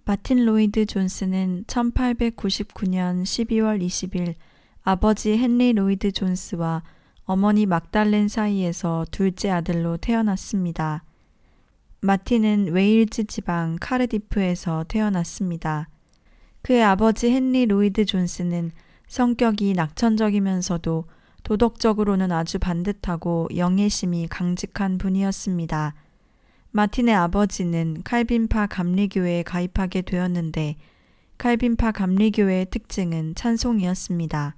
마틴 로이드 존스는 1899년 12월 20일 아버지 헨리 로이드 존스와 어머니 막달렌 사이에서 둘째 아들로 태어났습니다. 마틴은 웨일즈 지방 카르디프에서 태어났습니다. 그의 아버지 헨리 로이드 존스는 성격이 낙천적이면서도 도덕적으로는 아주 반듯하고 영예심이 강직한 분이었습니다. 마틴의 아버지는 칼빈파 감리교회에 가입하게 되었는데 칼빈파 감리교회의 특징은 찬송이었습니다.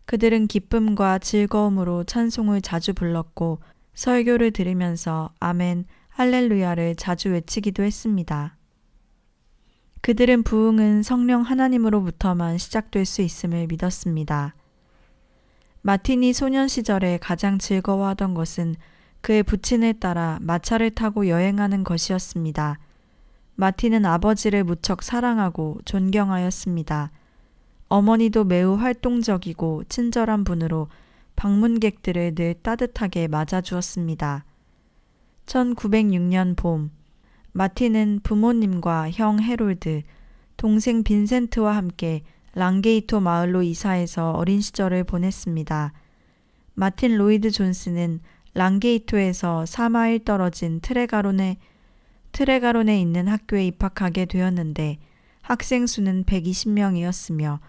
그들은 기쁨과 즐거움으로 찬송을 자주 불렀고 설교를 들으면서 아멘, 할렐루야를 자주 외치기도 했습니다. 그들은 부흥은 성령 하나님으로부터만 시작될 수 있음을 믿었습니다. 마틴이 소년 시절에 가장 즐거워하던 것은 그의 부친을 따라 마차를 타고 여행하는 것이었습니다. 마틴은 아버지를 무척 사랑하고 존경하였습니다. 어머니도 매우 활동적이고 친절한 분으로 방문객들을 늘 따뜻하게 맞아주었습니다. 1906년 봄, 마틴은 부모님과 형 해롤드, 동생 빈센트와 함께 랑게이토 마을로 이사해서 어린 시절을 보냈습니다. 마틴 로이드 존스는 랑게이토에서 4마일 떨어진 트레가론에 있는 학교에 입학하게 되었는데 학생 수는 120명이었으며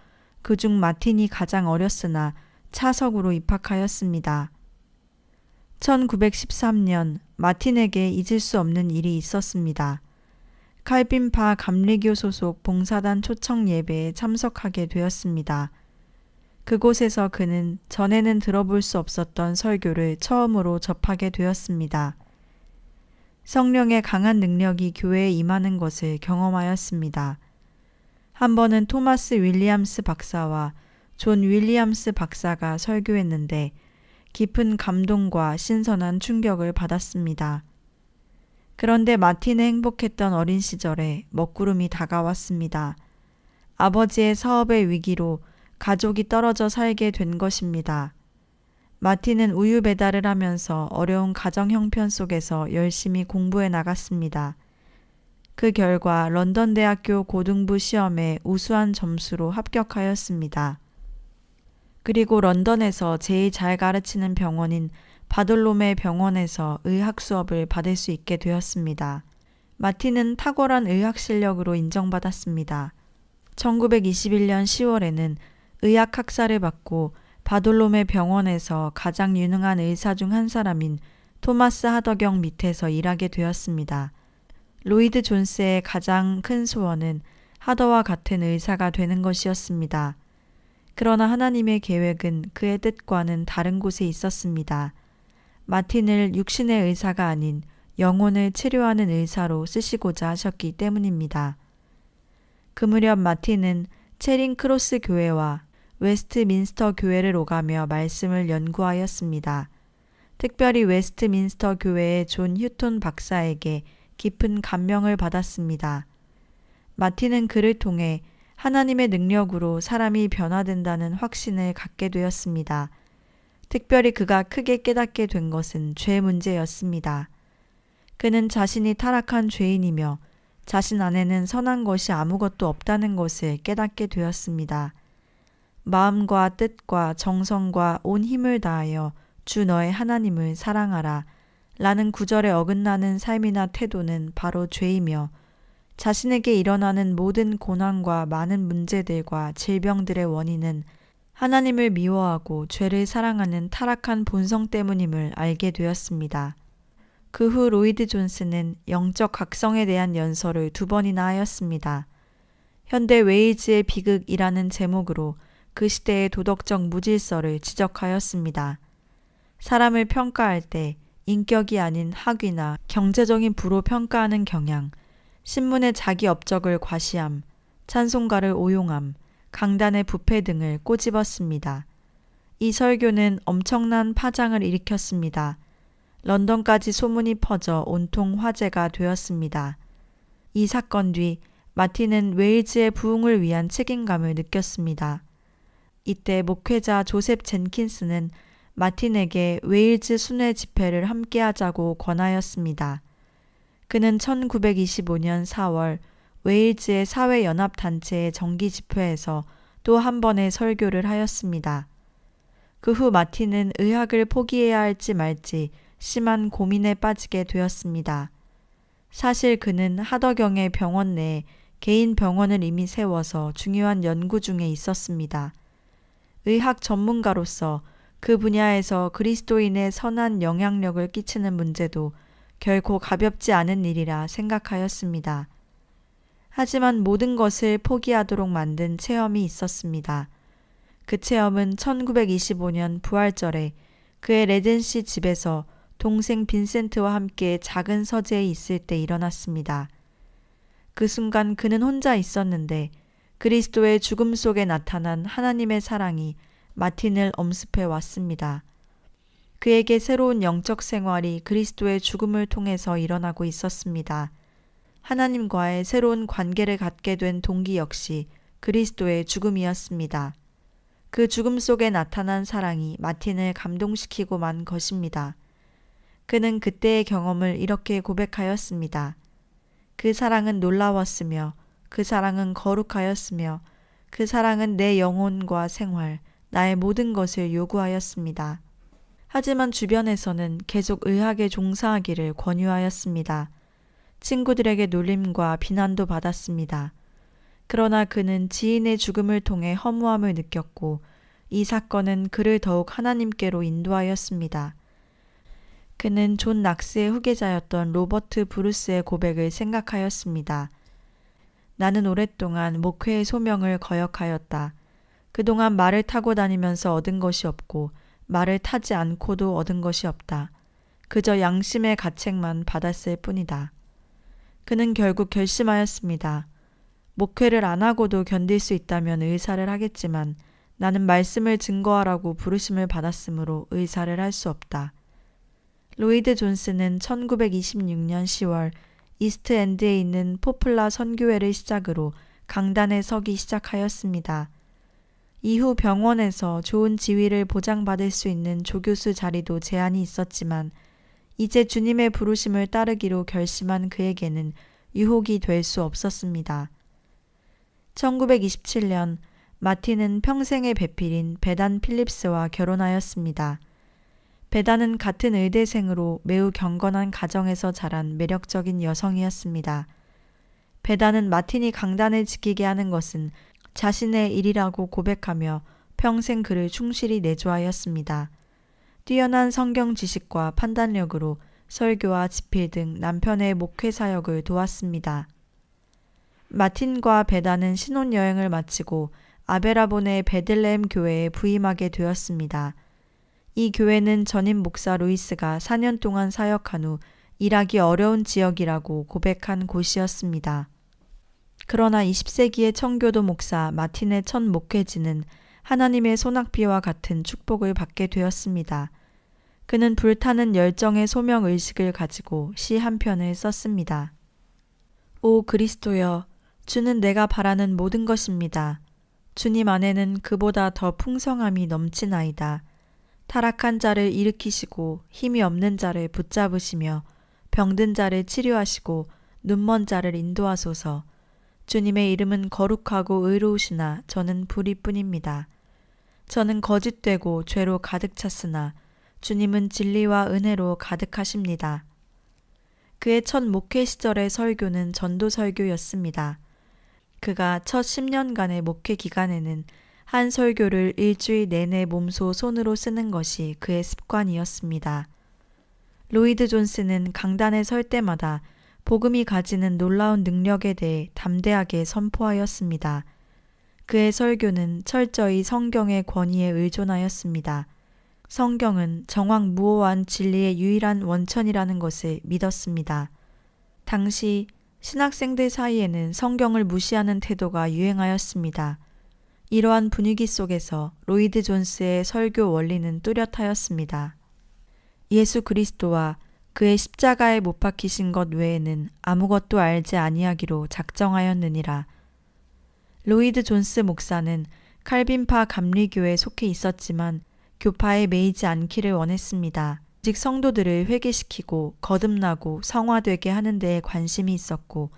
그중 마틴이 가장 어렸으나 차석으로 입학하였습니다. 1913년 마틴에게 잊을 수 없는 일이 있었습니다. 칼빈파 감리교 소속 봉사단 초청 예배에 참석하게 되었습니다. 그곳에서 그는 전에는 들어볼 수 없었던 설교를 처음으로 접하게 되었습니다. 성령의 강한 능력이 교회에 임하는 것을 경험하였습니다. 한 번은 토마스 윌리엄스 박사와 존 윌리엄스 박사가 설교했는데 깊은 감동과 신선한 충격을 받았습니다. 그런데 마틴의 행복했던 어린 시절에 먹구름이 다가왔습니다. 아버지의 사업의 위기로 가족이 떨어져 살게 된 것입니다. 마틴은 우유 배달을 하면서 어려운 가정 형편 속에서 열심히 공부해 나갔습니다. 그 결과 런던 대학교 고등부 시험에 우수한 점수로 합격하였습니다. 그리고 런던에서 제일 잘 가르치는 병원인 바돌로메 병원에서 의학 수업을 받을 수 있게 되었습니다. 마틴은 탁월한 의학 실력으로 인정받았습니다. 1921년 10월에는 의학 학사를 받고 바돌로메 병원에서 가장 유능한 의사 중 한 사람인 토마스 하더경 밑에서 일하게 되었습니다. 로이드 존스의 가장 큰 소원은 하더와 같은 의사가 되는 것이었습니다. 그러나 하나님의 계획은 그의 뜻과는 다른 곳에 있었습니다. 마틴을 육신의 의사가 아닌 영혼을 치료하는 의사로 쓰시고자 하셨기 때문입니다. 그 무렵 마틴은 체링 크로스 교회와 웨스트민스터 교회를 오가며 말씀을 연구하였습니다. 특별히 웨스트민스터 교회의 존 휴톤 박사에게 깊은 감명을 받았습니다. 마틴은 그를 통해 하나님의 능력으로 사람이 변화된다는 확신을 갖게 되었습니다. 특별히 그가 크게 깨닫게 된 것은 죄 문제였습니다. 그는 자신이 타락한 죄인이며 자신 안에는 선한 것이 아무것도 없다는 것을 깨닫게 되었습니다. 마음과 뜻과 정성과 온 힘을 다하여 주 너의 하나님을 사랑하라 라는 구절에 어긋나는 삶이나 태도는 바로 죄이며 자신에게 일어나는 모든 고난과 많은 문제들과 질병들의 원인은 하나님을 미워하고 죄를 사랑하는 타락한 본성 때문임을 알게 되었습니다. 그 후 로이드 존스는 영적 각성에 대한 연설을 2번이나 하였습니다. 현대 웨일즈의 비극이라는 제목으로 그 시대의 도덕적 무질서를 지적하였습니다. 사람을 평가할 때 인격이 아닌 학위나 경제적인 부로 평가하는 경향, 신문의 자기 업적을 과시함, 찬송가를 오용함, 강단의 부패 등을 꼬집었습니다. 이 설교는 엄청난 파장을 일으켰습니다. 런던까지 소문이 퍼져 온통 화제가 되었습니다. 이 사건 뒤 마틴은 웨일즈의 부흥을 위한 책임감을 느꼈습니다. 이때 목회자 조셉 젠킨스는 마틴에게 웨일즈 순회 집회를 함께하자고 권하였습니다. 그는 1925년 4월 웨일즈의 사회연합단체의 정기집회에서 또 한 번의 설교를 하였습니다. 그 후 마틴은 의학을 포기해야 할지 말지 심한 고민에 빠지게 되었습니다. 사실 그는 하더경의 병원 내에 개인 병원을 이미 세워서 중요한 연구 중에 있었습니다. 의학 전문가로서 그 분야에서 그리스도인의 선한 영향력을 끼치는 문제도 결코 가볍지 않은 일이라 생각하였습니다. 하지만 모든 것을 포기하도록 만든 체험이 있었습니다. 그 체험은 1925년 부활절에 그의 레덴시 집에서 동생 빈센트와 함께 작은 서재에 있을 때 일어났습니다. 그 순간 그는 혼자 있었는데 그리스도의 죽음 속에 나타난 하나님의 사랑이 마틴을 엄습해 왔습니다. 그에게 새로운 영적 생활이 그리스도의 죽음을 통해서 일어나고 있었습니다. 하나님과의 새로운 관계를 갖게 된 동기 역시 그리스도의 죽음이었습니다. 그 죽음 속에 나타난 사랑이 마틴을 감동시키고 만 것입니다. 그는 그때의 경험을 이렇게 고백하였습니다. 그 사랑은 놀라웠으며 그 사랑은 거룩하였으며 그 사랑은 내 영혼과 생활, 나의 모든 것을 요구하였습니다. 하지만 주변에서는 계속 의학에 종사하기를 권유하였습니다. 친구들에게 놀림과 비난도 받았습니다. 그러나 그는 지인의 죽음을 통해 허무함을 느꼈고 이 사건은 그를 더욱 하나님께로 인도하였습니다. 그는 존 낙스의 후계자였던 로버트 브루스의 고백을 생각하였습니다. 나는 오랫동안 목회의 소명을 거역하였다. 그동안 말을 타고 다니면서 얻은 것이 없고 말을 타지 않고도 얻은 것이 없다. 그저 양심의 가책만 받았을 뿐이다. 그는 결국 결심하였습니다. 목회를 안 하고도 견딜 수 있다면 의사를 하겠지만 나는 말씀을 증거하라고 부르심을 받았으므로 의사를 할 수 없다. 로이드 존스는 1926년 10월 이스트엔드에 있는 포플라 선교회를 시작으로 강단에 서기 시작하였습니다. 이후 병원에서 좋은 지위를 보장받을 수 있는 조교수 자리도 제한이 있었지만 이제 주님의 부르심을 따르기로 결심한 그에게는 유혹이 될 수 없었습니다. 1927년 마틴은 평생의 배필인 베단 필립스와 결혼하였습니다. 베단은 같은 의대생으로 매우 경건한 가정에서 자란 매력적인 여성이었습니다. 베단은 마틴이 강단을 지키게 하는 것은 자신의 일이라고 고백하며 평생 그를 충실히 내조하였습니다. 뛰어난 성경 지식과 판단력으로 설교와 집필 등 남편의 목회 사역을 도왔습니다. 마틴과 베단은 신혼여행을 마치고 아베라본의 베들레헴 교회에 부임하게 되었습니다. 이 교회는 전임 목사 루이스가 4년 동안 사역한 후 일하기 어려운 지역이라고 고백한 곳이었습니다. 그러나 20세기의 청교도 목사 마틴의 첫 목회지는 하나님의 소낙비와 같은 축복을 받게 되었습니다. 그는 불타는 열정의 소명의식을 가지고 시 한 편을 썼습니다. 오 그리스도여, 주는 내가 바라는 모든 것입니다. 주님 안에는 그보다 더 풍성함이 넘치나이다. 타락한 자를 일으키시고 힘이 없는 자를 붙잡으시며 병든 자를 치료하시고 눈먼 자를 인도하소서. 주님의 이름은 거룩하고 의로우시나 저는 불의뿐입니다. 저는 거짓되고 죄로 가득 찼으나 주님은 진리와 은혜로 가득하십니다. 그의 첫 목회 시절의 설교는 전도 설교였습니다. 그가 첫 10년간의 목회 기간에는 한 설교를 일주일 내내 몸소 손으로 쓰는 것이 그의 습관이었습니다. 로이드 존스는 강단에 설 때마다 복음이 가지는 놀라운 능력에 대해 담대하게 선포하였습니다. 그의 설교는 철저히 성경의 권위에 의존하였습니다. 성경은 정확무오한 진리의 유일한 원천이라는 것을 믿었습니다. 당시 신학생들 사이에는 성경을 무시하는 태도가 유행하였습니다. 이러한 분위기 속에서 로이드 존스의 설교 원리는 뚜렷하였습니다. 예수 그리스도와 그의 십자가에 못 박히신 것 외에는 아무것도 알지 아니하기로 작정하였느니라. 로이드 존스 목사는 칼빈파 감리교에 속해 있었지만 교파에 매이지 않기를 원했습니다. 즉 성도들을 회개시키고 거듭나고 성화되게 하는 데에 관심이 있었고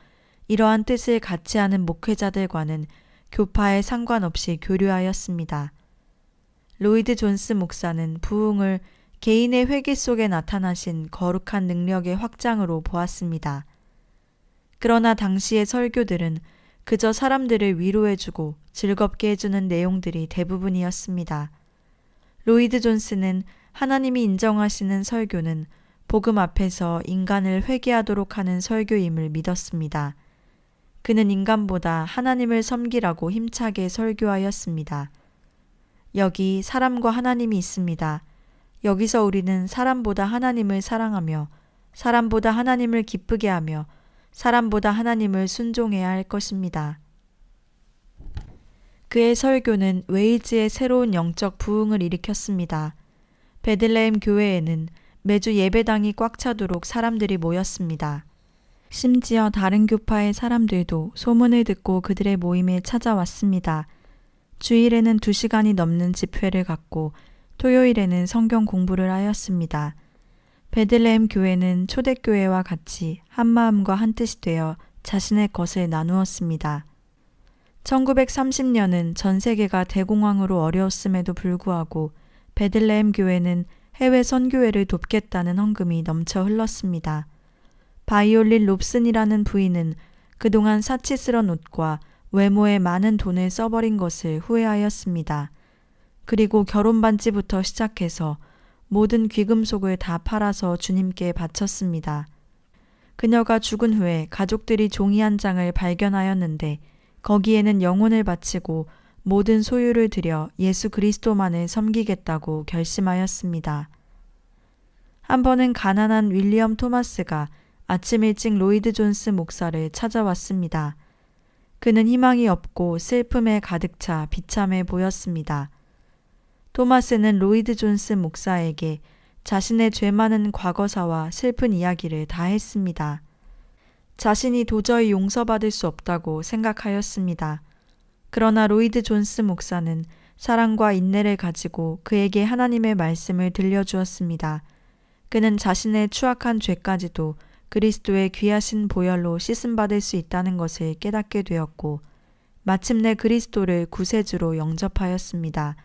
이러한 뜻을 같이 하는 목회자들과는 교파에 상관없이 교류하였습니다. 로이드 존스 목사는 부흥을 개인의 회개 속에 나타나신 거룩한 능력의 확장으로 보았습니다. 그러나 당시의 설교들은 그저 사람들을 위로해주고 즐겁게 해주는 내용들이 대부분이었습니다. 로이드 존스는 하나님이 인정하시는 설교는 복음 앞에서 인간을 회개하도록 하는 설교임을 믿었습니다. 그는 인간보다 하나님을 섬기라고 힘차게 설교하였습니다. 여기 사람과 하나님이 있습니다. 여기서 우리는 사람보다 하나님을 사랑하며 사람보다 하나님을 기쁘게 하며 사람보다 하나님을 순종해야 할 것입니다. 그의 설교는 웨일즈의 새로운 영적 부흥을 일으켰습니다. 베들레헴 교회에는 매주 예배당이 꽉 차도록 사람들이 모였습니다. 심지어 다른 교파의 사람들도 소문을 듣고 그들의 모임에 찾아왔습니다. 주일에는 2시간이 넘는 집회를 갖고 토요일에는 성경 공부를 하였습니다. 베들레헴 교회는 초대교회와 같이 한마음과 한뜻이 되어 자신의 것을 나누었습니다. 1930년은 전 세계가 대공황으로 어려웠음에도 불구하고 베들레헴 교회는 해외 선교회를 돕겠다는 헌금이 넘쳐 흘렀습니다. 바이올린 롭슨이라는 부인은 그동안 사치스런 옷과 외모에 많은 돈을 써버린 것을 후회하였습니다. 그리고 결혼 반지부터 시작해서 모든 귀금속을 다 팔아서 주님께 바쳤습니다. 그녀가 죽은 후에 가족들이 종이 한 장을 발견하였는데 거기에는 영혼을 바치고 모든 소유를 들여 예수 그리스도만을 섬기겠다고 결심하였습니다. 한 번은 가난한 윌리엄 토마스가 아침 일찍 로이드 존스 목사를 찾아왔습니다. 그는 희망이 없고 슬픔에 가득 차 비참해 보였습니다. 토마스는 로이드 존스 목사에게 자신의 죄 많은 과거사와 슬픈 이야기를 다 했습니다. 자신이 도저히 용서받을 수 없다고 생각하였습니다. 그러나 로이드 존스 목사는 사랑과 인내를 가지고 그에게 하나님의 말씀을 들려주었습니다. 그는 자신의 추악한 죄까지도 그리스도의 귀하신 보혈로 씻음받을 수 있다는 것을 깨닫게 되었고 마침내 그리스도를 구세주로 영접하였습니다.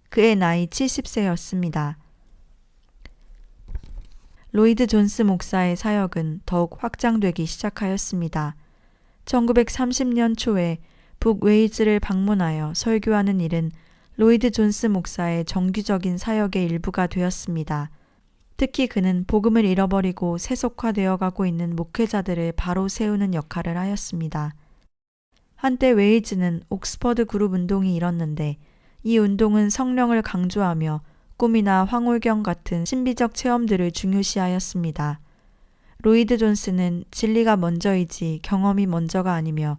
그의 나이 70세였습니다. 로이드 존스 목사의 사역은 더욱 확장되기 시작하였습니다. 1930년 초에 북웨일즈를 방문하여 설교하는 일은 로이드 존스 목사의 정규적인 사역의 일부가 되었습니다. 특히 그는 복음을 잃어버리고 세속화되어 가고 있는 목회자들을 바로 세우는 역할을 하였습니다. 한때 웨일즈는 옥스퍼드 그룹 운동이 일었는데 이 운동은 성령을 강조하며 꿈이나 황홀경 같은 신비적 체험들을 중요시하였습니다. 로이드 존스는 진리가 먼저이지 경험이 먼저가 아니며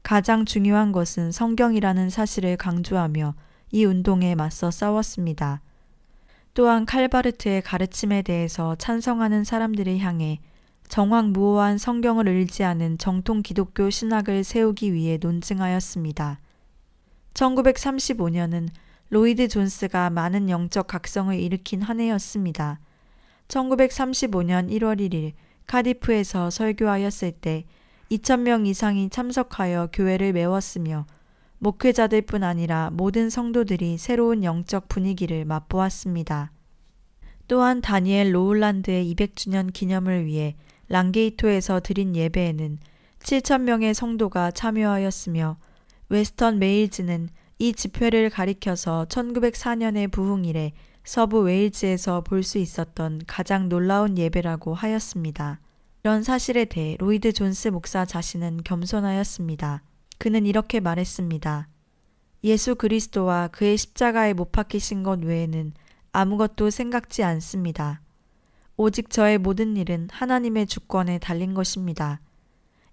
가장 중요한 것은 성경이라는 사실을 강조하며 이 운동에 맞서 싸웠습니다. 또한 칼바르트의 가르침에 대해서 찬성하는 사람들을 향해 정확무오한 성경을 의지하는 정통 기독교 신학을 세우기 위해 논증하였습니다. 1935년은 로이드 존스가 많은 영적 각성을 일으킨 한 해였습니다. 1935년 1월 1일 카디프에서 설교하였을 때 2,000명 이상이 참석하여 교회를 메웠으며 목회자들뿐 아니라 모든 성도들이 새로운 영적 분위기를 맛보았습니다. 또한 다니엘 로울란드의 200주년 기념을 위해 랑게이토에서 드린 예배에는 7,000명의 성도가 참여하였으며 웨스턴 메일즈는 이 집회를 가리켜서 1904년의 부흥 이래 서부 웨일즈에서 볼 수 있었던 가장 놀라운 예배라고 하였습니다. 이런 사실에 대해 로이드 존스 목사 자신은 겸손하였습니다. 그는 이렇게 말했습니다. 예수 그리스도와 그의 십자가에 못 박히신 것 외에는 아무것도 생각지 않습니다. 오직 저의 모든 일은 하나님의 주권에 달린 것입니다.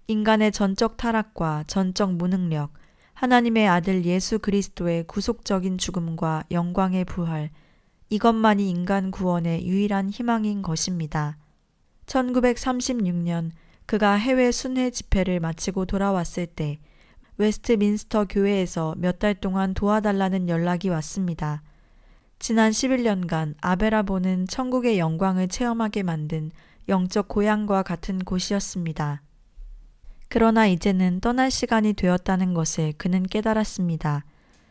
인간의 전적 타락과 전적 무능력, 하나님의 아들 예수 그리스도의 구속적인 죽음과 영광의 부활, 이것만이 인간 구원의 유일한 희망인 것입니다. 1936년 그가 해외 순회 집회를 마치고 돌아왔을 때 웨스트민스터 교회에서 몇 달 동안 도와달라는 연락이 왔습니다. 지난 11년간 아베라본은 천국의 영광을 체험하게 만든 영적 고향과 같은 곳이었습니다. 그러나 이제는 떠날 시간이 되었다는 것을 그는 깨달았습니다.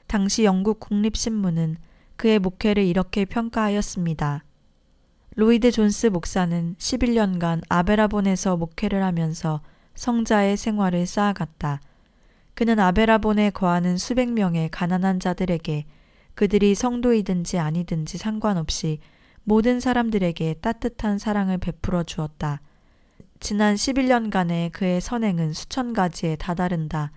당시 영국 국립신문은 그의 목회를 이렇게 평가하였습니다. 로이드 존스 목사는 11년간 아베라본에서 목회를 하면서 성자의 생활을 쌓아갔다. 그는 아베라본에 거하는 수백 명의 가난한 자들에게 그들이 성도이든지 아니든지 상관없이 모든 사람들에게 따뜻한 사랑을 베풀어 주었다. 지난 11년간의 그의 선행은 수천 가지에 다다른다.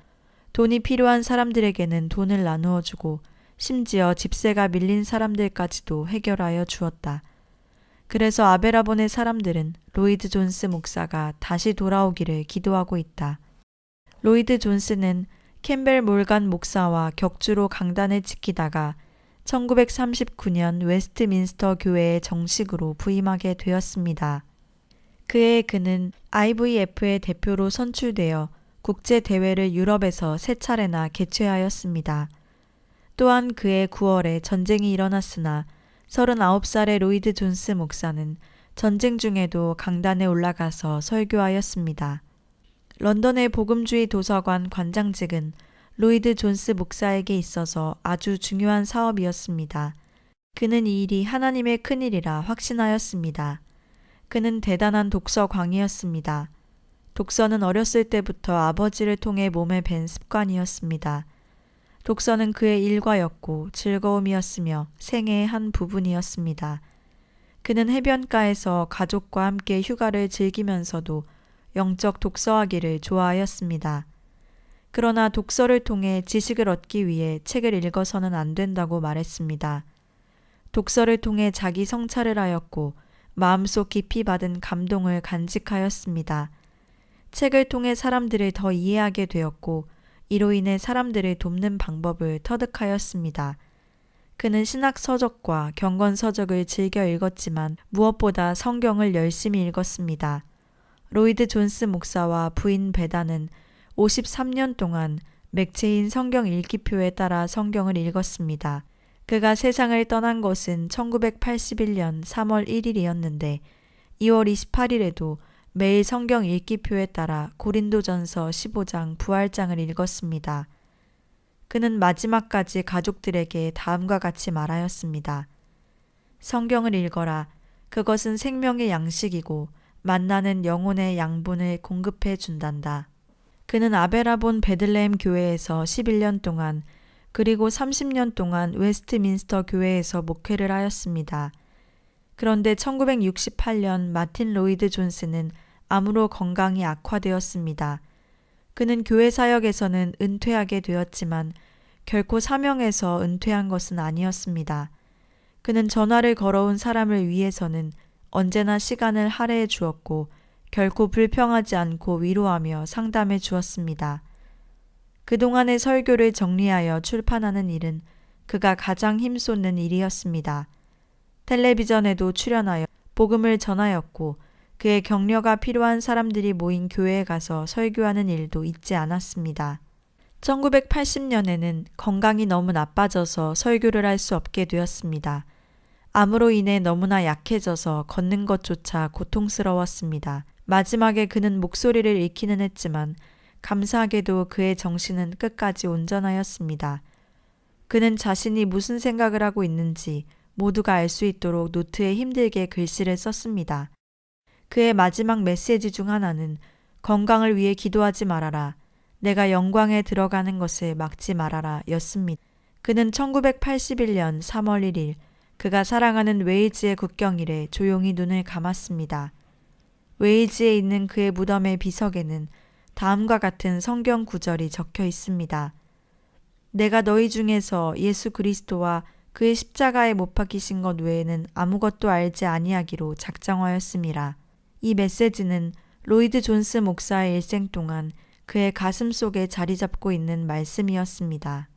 돈이 필요한 사람들에게는 돈을 나누어 주고 심지어 집세가 밀린 사람들까지도 해결하여 주었다. 그래서 아베라본의 사람들은 로이드 존스 목사가 다시 돌아오기를 기도하고 있다. 로이드 존스는 캠벨 몰간 목사와 격주로 강단을 지키다가 1939년 웨스트민스터 교회에 정식으로 부임하게 되었습니다. 그해 그는 IVF의 대표로 선출되어 국제대회를 유럽에서 3차례나 개최하였습니다. 또한 그해 9월에 전쟁이 일어났으나 39살의 로이드 존스 목사는 전쟁 중에도 강단에 올라가서 설교하였습니다. 런던의 복음주의 도서관 관장직은 로이드 존스 목사에게 있어서 아주 중요한 사업이었습니다. 그는 이 일이 하나님의 큰일이라 확신하였습니다. 그는 대단한 독서광이었습니다. 독서는 어렸을 때부터 아버지를 통해 몸에 밴 습관이었습니다. 독서는 그의 일과였고 즐거움이었으며 생애의 한 부분이었습니다. 그는 해변가에서 가족과 함께 휴가를 즐기면서도 영적 독서하기를 좋아하였습니다. 그러나 독서를 통해 지식을 얻기 위해 책을 읽어서는 안 된다고 말했습니다. 독서를 통해 자기 성찰을 하였고 마음속 깊이 받은 감동을 간직하였습니다. 책을 통해 사람들을 더 이해하게 되었고 이로 인해 사람들을 돕는 방법을 터득하였습니다. 그는 신학 서적과 경건 서적을 즐겨 읽었지만 무엇보다 성경을 열심히 읽었습니다. 로이드 존스 목사와 부인 베다는 53년 동안 맥체인 성경 읽기표에 따라 성경을 읽었습니다. 그가 세상을 떠난 것은 1981년 3월 1일이었는데 2월 28일에도 매일 성경 읽기표에 따라 고린도전서 15장 부활장을 읽었습니다. 그는 마지막까지 가족들에게 다음과 같이 말하였습니다. 성경을 읽어라. 그것은 생명의 양식이고 만나는 영혼의 양분을 공급해 준단다. 그는 아베라본 베들레헴 교회에서 11년 동안 그리고 30년 동안 웨스트민스터 교회에서 목회를 하였습니다. 그런데 1968년 마틴 로이드 존스는 암으로 건강이 악화되었습니다. 그는 교회 사역에서는 은퇴하게 되었지만 결코 사명에서 은퇴한 것은 아니었습니다. 그는 전화를 걸어온 사람을 위해서는 언제나 시간을 할애해 주었고 결코 불평하지 않고 위로하며 상담해 주었습니다. 그동안의 설교를 정리하여 출판하는 일은 그가 가장 힘쏟는 일이었습니다. 텔레비전에도 출연하여 복음을 전하였고 그의 격려가 필요한 사람들이 모인 교회에 가서 설교하는 일도 잊지 않았습니다. 1980년에는 건강이 너무 나빠져서 설교를 할 수 없게 되었습니다. 암으로 인해 너무나 약해져서 걷는 것조차 고통스러웠습니다. 마지막에 그는 목소리를 잃기는 했지만 감사하게도 그의 정신은 끝까지 온전하였습니다. 그는 자신이 무슨 생각을 하고 있는지 모두가 알 수 있도록 노트에 힘들게 글씨를 썼습니다. 그의 마지막 메시지 중 하나는 건강을 위해 기도하지 말아라. 내가 영광에 들어가는 것을 막지 말아라 였습니다. 그는 1981년 3월 1일 그가 사랑하는 웨일즈의 국경일에 조용히 눈을 감았습니다. 웨일즈에 있는 그의 무덤의 비석에는 다음과 같은 성경 구절이 적혀 있습니다. 내가 너희 중에서 예수 그리스도와 그의 십자가에 못 박히신 것 외에는 아무것도 알지 아니하기로 작정하였습니다. 이 메시지는 로이드 존스 목사의 일생 동안 그의 가슴 속에 자리 잡고 있는 말씀이었습니다.